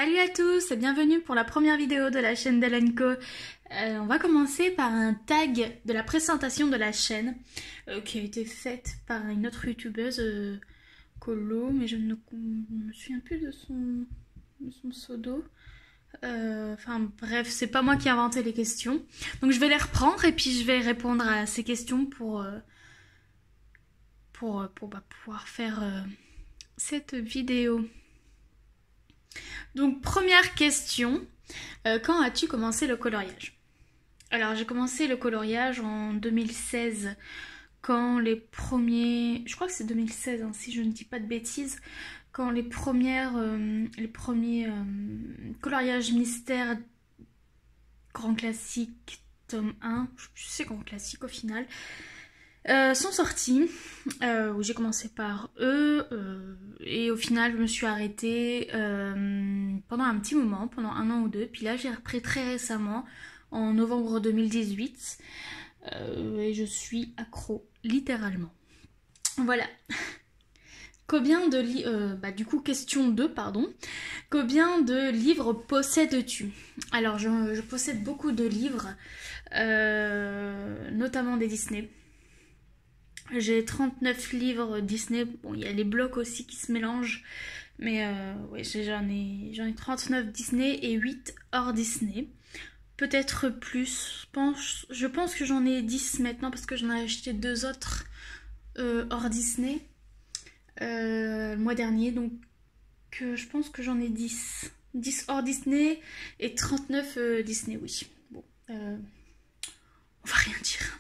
Salut à tous et bienvenue pour la première vidéo de la chaîne d'Elenco. On va commencer par un tag de la présentation de la chaîne qui a été faite par une autre youtubeuse, Colo, mais je ne me souviens plus de son pseudo. Enfin bref, c'est pas moi qui ai inventé les questions. Donc je vais les reprendre et puis je vais répondre à ces questions pour pouvoir faire cette vidéo. Donc première question, quand as-tu commencé le coloriage? Alors j'ai commencé le coloriage en 2016, quand les premiers, je crois que c'est 2016 hein, si je ne dis pas de bêtises, quand les premiers coloriages mystères grand classique tome 1, je sais grand classique au final, sont sortis, où j'ai commencé par eux, et au final je me suis arrêtée pendant un petit moment, pendant 1 an ou 2, puis là j'ai repris très récemment, en novembre 2018, et je suis accro, littéralement. Voilà. Combien de livres, du coup question 2, pardon. Combien de livres possèdes-tu? Alors je possède beaucoup de livres, notamment des Disney. J'ai 39 livres Disney, bon il y a les blocs aussi qui se mélangent, mais ouais, j'en ai 39 Disney et 8 hors Disney. Peut-être plus, je pense que j'en ai 10 maintenant parce que j'en ai acheté 2 autres hors Disney le mois dernier, donc je pense que j'en ai 10. 10 hors Disney et 39 Disney, oui. Bon, on va rien dire.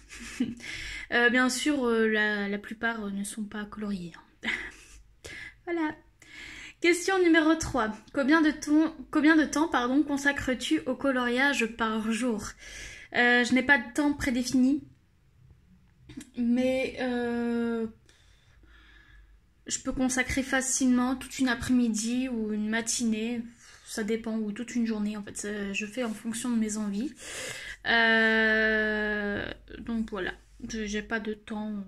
Bien sûr, la plupart ne sont pas coloriés. Voilà. Question numéro 3. Combien de temps consacres-tu au coloriage par jour? Je n'ai pas de temps prédéfini, mais je peux consacrer facilement toute une après-midi ou une matinée, ça dépend, ou toute une journée en fait. Je fais en fonction de mes envies. Donc voilà, j'ai pas de temps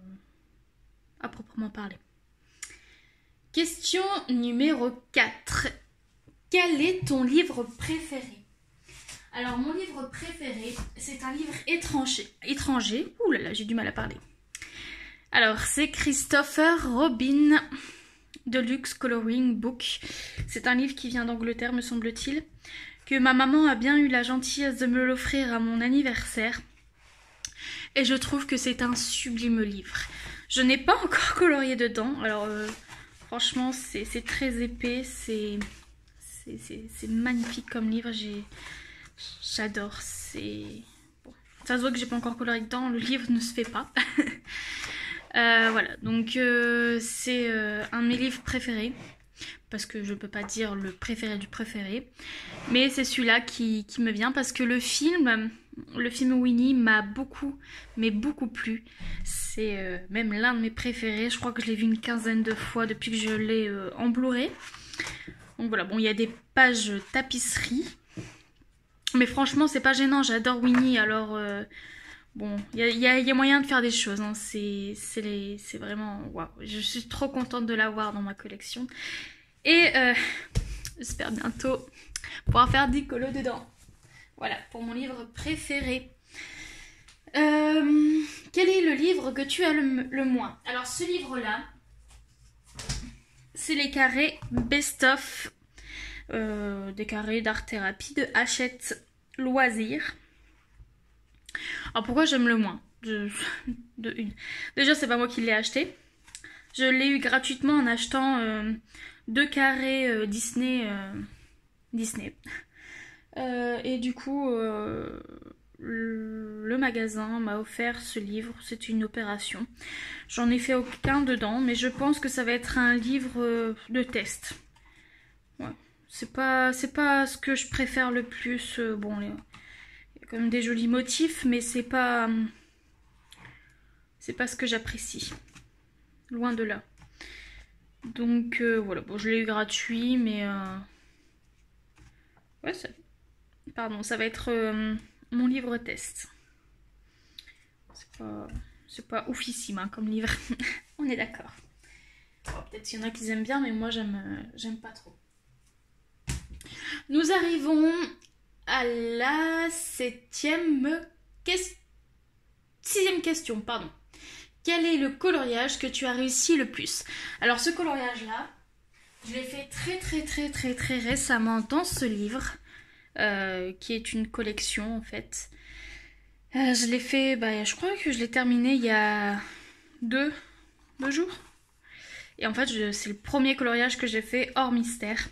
à proprement parler. Question numéro 4. Quel est ton livre préféré? Alors mon livre préféré, c'est un livre étranger. Ouh là là, j'ai du mal à parler. Alors c'est Christopher Robin Deluxe Coloring Book. C'est un livre qui vient d'Angleterre, me semble-t-il, que ma maman a bien eu la gentillesse de me l'offrir à mon anniversaire. Et je trouve que c'est un sublime livre. Je n'ai pas encore colorié dedans, alors franchement c'est très épais, c'est magnifique comme livre, j'adore. Bon, ça se voit que j'ai pas encore colorié dedans, le livre ne se fait pas. Voilà, donc c'est un de mes livres préférés, parce que je peux pas dire le préféré du préféré, mais c'est celui-là qui me vient parce que le film Winnie m'a beaucoup, mais beaucoup plu. C'est même l'un de mes préférés, je crois que je l'ai vu une quinzaine de fois depuis que je l'ai en Blu-ray. Donc voilà, bon il y a des pages tapisserie, mais franchement c'est pas gênant, j'adore Winnie, alors bon, il y a moyen de faire des choses, hein. C'est vraiment waouh. Je suis trop contente de l'avoir dans ma collection. Et j'espère bientôt pouvoir faire des colos dedans. Voilà, pour mon livre préféré. Quel est le livre que tu as le moins? Alors ce livre-là, c'est les carrés best-of, des carrés d'art-thérapie de Hachette Loisirs. Alors pourquoi j'aime le moins? Déjà c'est pas moi qui l'ai acheté. Je l'ai eu gratuitement en achetant 2 carrés Disney. Et du coup le magasin m'a offert ce livre. C'est une opération. J'en ai fait aucun dedans, mais je pense que ça va être un livre de test. Ouais. C'est pas ce que je préfère le plus. Bon, il y a quand même des jolis motifs, mais c'est pas ce que j'apprécie. Loin de là. Donc voilà, bon je l'ai eu gratuit, mais ouais, ça va être mon livre test. C'est pas oufissime hein, comme livre. On est d'accord. Bon, peut-être qu'il y en a qui aiment bien, mais moi j'aime pas trop. Nous arrivons à la sixième question, pardon. Quel est le coloriage que tu as réussi le plus? Alors ce coloriage-là, je l'ai fait très récemment dans ce livre, qui est une collection en fait. Je l'ai fait, je crois que je l'ai terminé il y a deux jours. Et en fait, c'est le premier coloriage que j'ai fait hors mystère.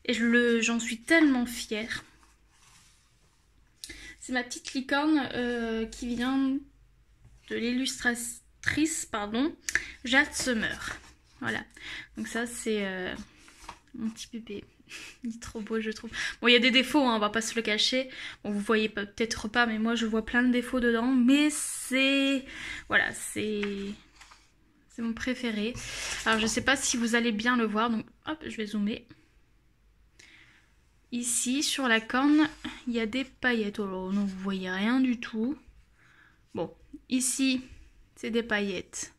Et j'en suis tellement fière. C'est ma petite licorne qui vient de l'illustratrice, Jade Summer. Voilà. Donc ça, c'est mon petit bébé. Il est trop beau, je trouve. Bon, il y a des défauts, hein, on va pas se le cacher. Bon, vous voyez peut-être pas, mais moi, je vois plein de défauts dedans. Mais c'est... Voilà, c'est mon préféré. Alors, je sais pas si vous allez bien le voir. Donc, hop, je vais zoomer. Ici, sur la corne, il y a des paillettes. Alors, non, vous voyez rien du tout. Bon, ici, c'est des paillettes.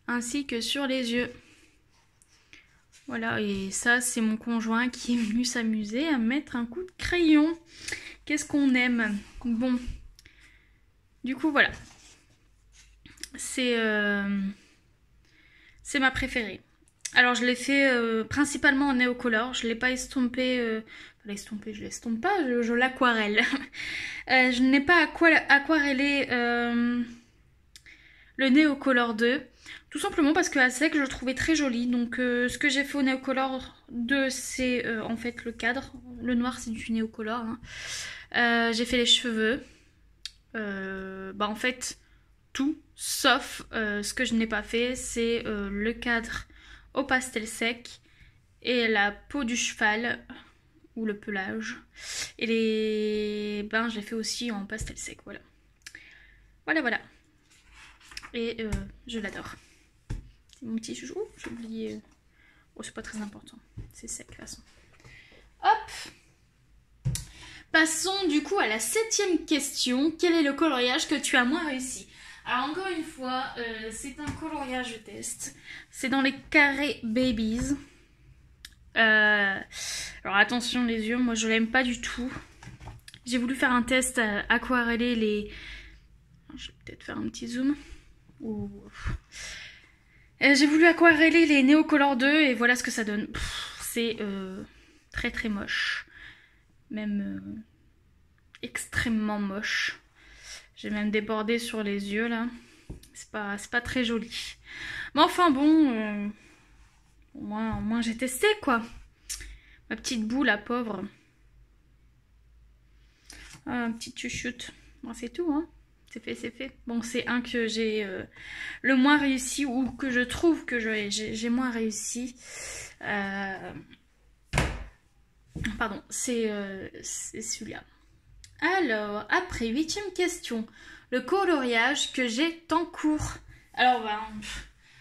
Ainsi que sur les yeux. Voilà, et ça, c'est mon conjoint qui est venu s'amuser à mettre un coup de crayon. Qu'est-ce qu'on aime? Bon. Du coup, voilà. C'est ma préférée. Alors, je l'ai fait principalement en néocolor. Je ne l'ai pas estompé... je l'estompe pas, je l'aquarelle. Je n'ai pas aquarellé le Neocolor 2. Tout simplement parce que à sec, je le trouvais très joli. Donc, ce que j'ai fait au Neocolor 2, c'est en fait le cadre. Le noir, c'est du Neocolor. Hein. J'ai fait les cheveux. En fait, tout, sauf ce que je n'ai pas fait, c'est le cadre au pastel sec et la peau du cheval ou le pelage. Et les bains, je l'ai fait aussi en pastel sec, voilà. Voilà. Et je l'adore. C'est mon petit chouchou. J'ai oublié. Oh, c'est pas très important. C'est sec, de toute façon. Hop. Passons du coup à la 7e question. Quel est le coloriage que tu as moins réussi? Alors encore une fois, c'est un coloriage test. C'est dans les carrés Babies. Alors attention les yeux, moi je l'aime pas du tout. J'ai voulu faire un test aquareller les... Je vais peut-être faire un petit zoom. J'ai voulu aquareller les Neocolor 2 et voilà ce que ça donne. C'est très moche. Même extrêmement moche. J'ai même débordé sur les yeux là. C'est pas très joli. Mais enfin bon, au moins j'ai testé quoi. Ma petite boule, la pauvre. Un petit chouchoute. Bon, c'est tout hein. C'est fait. Bon, c'est un que j'ai le moins réussi ou que je trouve que j'ai moins réussi. Pardon, c'est celui-là. Alors, après, 8e question. Le coloriage que j'ai en cours. Alors,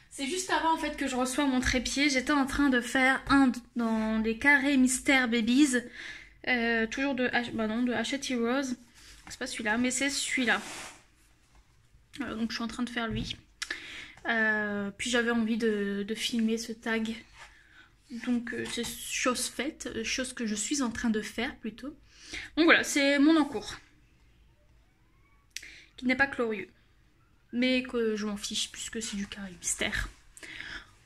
c'est juste avant en fait que je reçois mon trépied. J'étais en train de faire un dans les carrés Mystère Babies. Toujours de Hachette Heroes. C'est pas celui-là, mais c'est celui-là. Donc je suis en train de faire lui. Puis j'avais envie de filmer ce tag. Donc c'est chose faite, chose que je suis en train de faire plutôt. Donc voilà, c'est mon en cours. Qui n'est pas glorieux. Mais que je m'en fiche puisque c'est du carré mystère.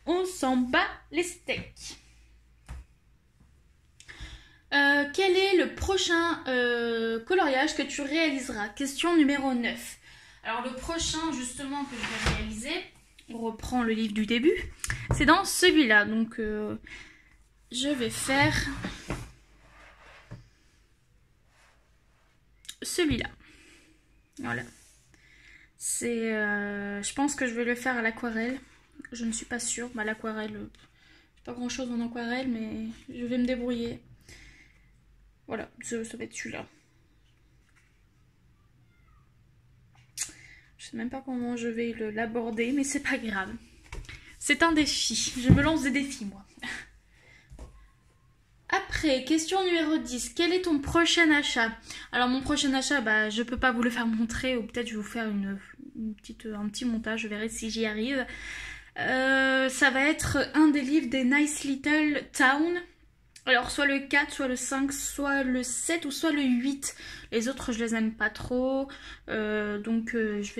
On s'en bat les steaks. Quel est le prochain coloriage que tu réaliseras? Question numéro 9. Alors le prochain justement que je vais réaliser, on reprend le livre du début, c'est dans celui-là. Donc je vais faire celui-là. Voilà. C'est, je pense que je vais le faire à l'aquarelle. Je ne suis pas sûre. L'aquarelle, pas grand-chose en aquarelle, mais je vais me débrouiller. Voilà, ça va être celui-là. Je sais même pas comment je vais l'aborder, mais c'est pas grave. C'est un défi. Je me lance des défis, moi. Après, question numéro 10. Quel est ton prochain achat? Alors, mon prochain achat, je peux pas vous le faire montrer, ou peut-être je vais vous faire un petit montage, je verrai si j'y arrive. Ça va être un des livres des Nice Little Town. Alors soit le 4, soit le 5, soit le 7 ou soit le 8. Les autres je les aime pas trop. Donc je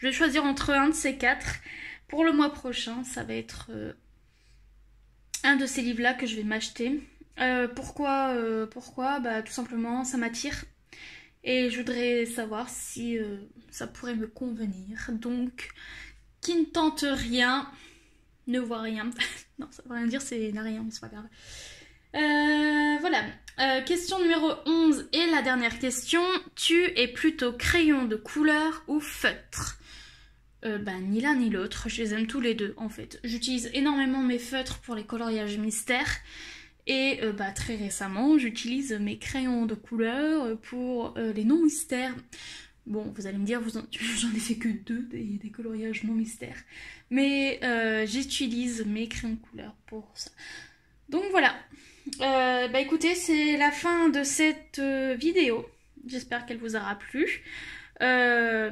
vais choisir entre un de ces quatre. Pour le mois prochain, ça va être un de ces livres-là que je vais m'acheter. Pourquoi Bah tout simplement ça m'attire. Et je voudrais savoir si ça pourrait me convenir. Donc, qui ne tente rien, ne voit rien. Non, ça veut rien dire, c'est n'a rien, mais c'est pas grave. Voilà. Question numéro 11 et la dernière question. Tu es plutôt crayon de couleur ou feutre? Bah, ni l'un ni l'autre. Je les aime tous les deux, en fait. J'utilise énormément mes feutres pour les coloriages mystères. Et bah, très récemment, j'utilise mes crayons de couleur pour les non-mystères. Bon, vous allez me dire, j'en ai fait que 2 des coloriages non-mystères. Mais j'utilise mes crayons de couleur pour ça. Donc voilà. Bah écoutez, c'est la fin de cette vidéo. J'espère qu'elle vous aura plu.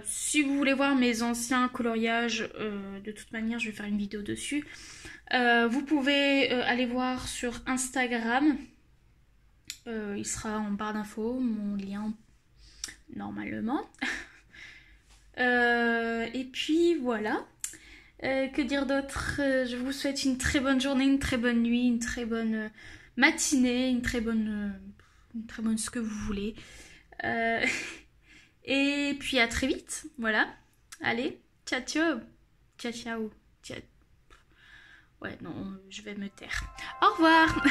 Si vous voulez voir mes anciens coloriages, de toute manière, je vais faire une vidéo dessus. Vous pouvez aller voir sur Instagram, il sera en barre d'infos, mon lien normalement. Et puis voilà, que dire d'autre? Je vous souhaite une très bonne journée, une très bonne nuit, une très bonne matinée, une très bonne ce que vous voulez. Et puis à très vite, voilà. Allez, ciao ciao, ciao ciao, ciao. Ouais, non, je vais me taire. Au revoir.